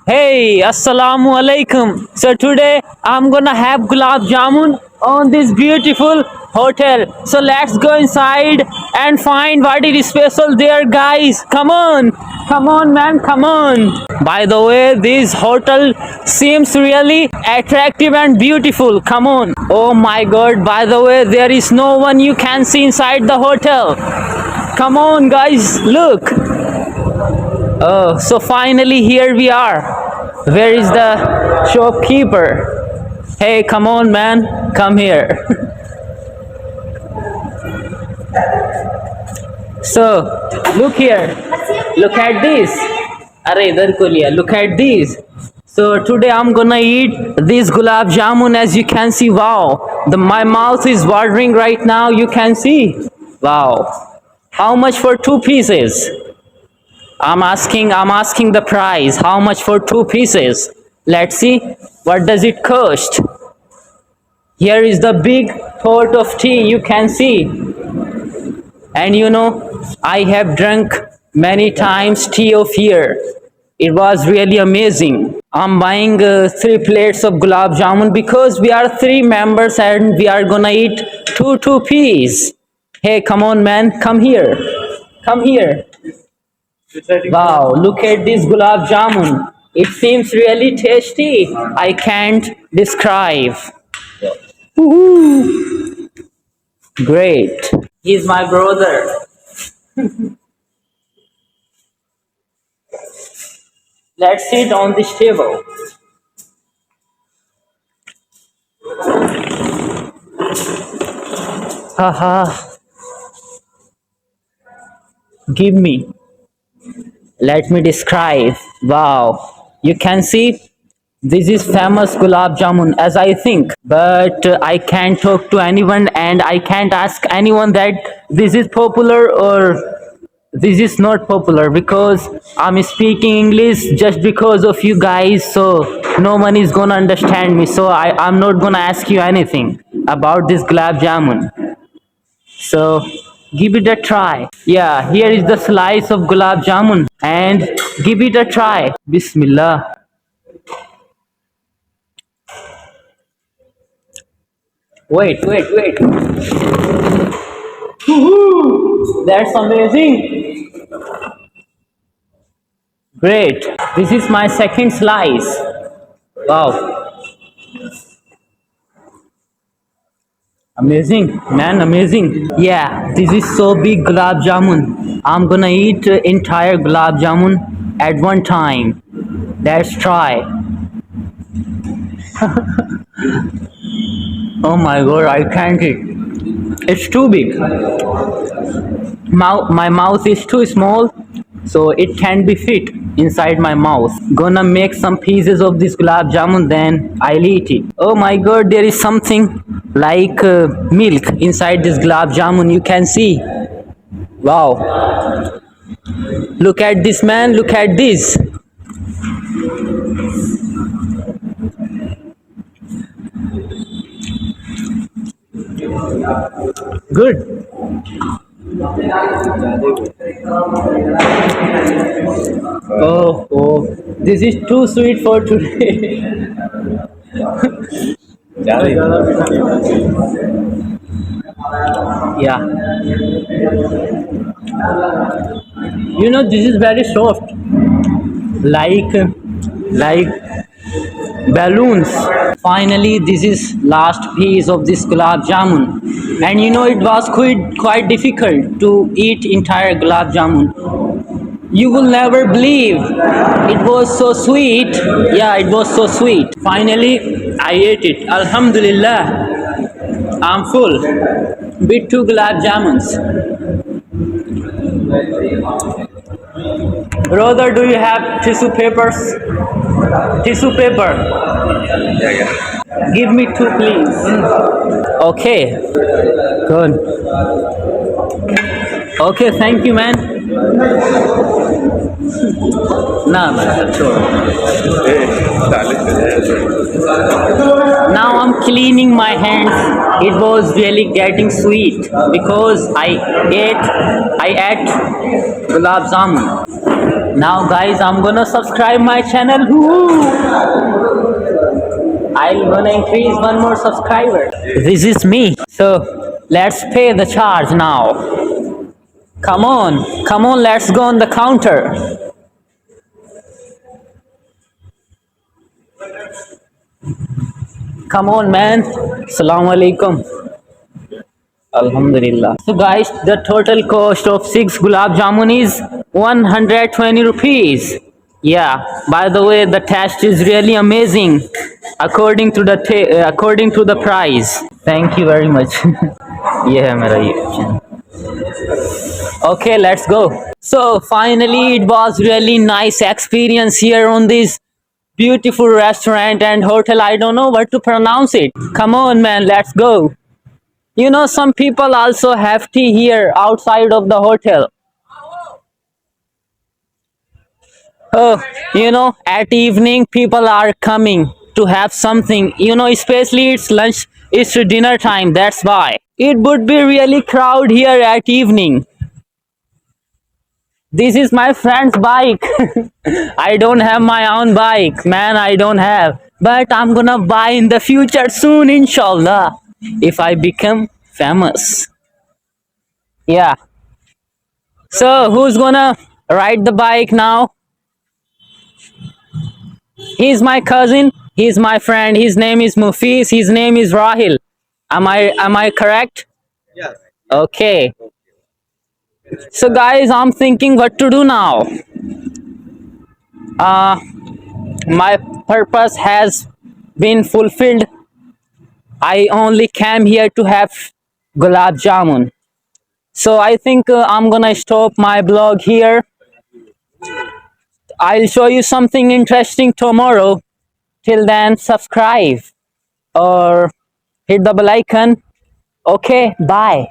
Hey, assalamu alaikum. So today I'm gonna have gulab jamun on this beautiful hotel. So let's go inside and find what is special there, guys. Come on, man, come on. By the way, this hotel seems really attractive and beautiful. Come on. Oh my God. By the way, there is no one you can see inside the hotel. Come on, guys, look. Oh, so finally here we are. Where is the shopkeeper? Hey, come on, man, come here. So, look here. Look at this. Arey, idhar ko liya. Look at this. So today I'm gonna eat this gulab jamun. As you can see, wow, my mouth is watering right now. You can see. Wow. How much for 2 pieces? I'm asking the price. How much for 2 pieces? Let's see. What does it cost? Here is the big pot of tea, you can see. And you know, I have drunk many times tea of here. It was really amazing. I'm buying 3 plates of gulab jamun because we are 3 members and we are gonna eat two piece. Hey, come on, man, come here. Come here. Wow, look at this gulab jamun. It seems really tasty. I can't describe. Woohoo. Great. He's my brother. Let's sit on this table. Haha. Give me. Let me describe. Wow. You can see this is famous gulab jamun as I think, but I can't talk to anyone and I can't ask anyone that this is popular or this is not popular because I'm speaking English just because of you guys, so no one is gonna understand me. So I'm not gonna ask you anything about this gulab jamun. So give it a try. Yeah, here is the slice of gulab jamun and give it a try. Bismillah. Wait. Woohoo! That's amazing. Great. This is my second slice. Wow. Amazing, man, amazing. Yeah, this is so big gulab jamun. I'm gonna eat entire gulab jamun at one time. Let's try. Oh my God, I can't eat. It's too big. My mouth is too small, so it can't be fit inside my mouth. Gonna make some pieces of this gulab jamun, then I'll eat it. Oh my God, there is something like milk inside this gulab jamun. You can see. Wow. Look at this, man. Look at this. Good. Oh, this is too sweet for today. Yeah. You know, this is very soft. Like balloons. Finally, this is last piece of this gulab jamun. And you know, it was quite difficult to eat entire gulab jamun. You will never believe it was so sweet. Yeah, it was so sweet. Finally, I ate it. Alhamdulillah. I'm full. With 2 gulab jamuns. Brother, do you have tissue papers? Tissue paper. Yeah. Give me 2, please. Okay. Good. Okay, thank you, man. Nah, man, sure. Now I'm cleaning my hands. It was really getting sweet because I ate gulab jamun. Now guys, I'm gonna subscribe my channel. Woo! I'm gonna increase one more subscriber. This is me. So let's pay the charge now. Come on, let's go on the counter. Come on, man. Assalamu alaikum. Alhamdulillah. So guys, the total cost of 6 gulab jamun is 120 rupees. Yeah, by the way, the taste is really amazing according to according to the price. Thank you very much. ये है मेरा YouTube channel. Okay, let's go. So finally, it was really nice experience here on this beautiful restaurant and hotel. I don't know what to pronounce it. Come on, man, let's go. You know, some people also have tea here outside of the hotel. Oh, you know, at evening people are coming to have something. You know, especially it's lunch, it's dinner time. That's why it would be really crowd here at evening. This is my friend's bike. I don't have my own bike, man. I don't have, but I'm gonna buy in the future soon, inshallah, if I become famous. Yeah. So who's gonna ride the bike now? He's my cousin. He's my friend. His name is Mufis. His name is Rahil. Am I correct? Yes. Okay. So guys, I'm thinking what to do now. My purpose has been fulfilled. I only came here to have gulab jamun. So I think I'm gonna stop my blog here. I'll show you something interesting tomorrow. Till then, subscribe or hit the bell icon. Okay, bye.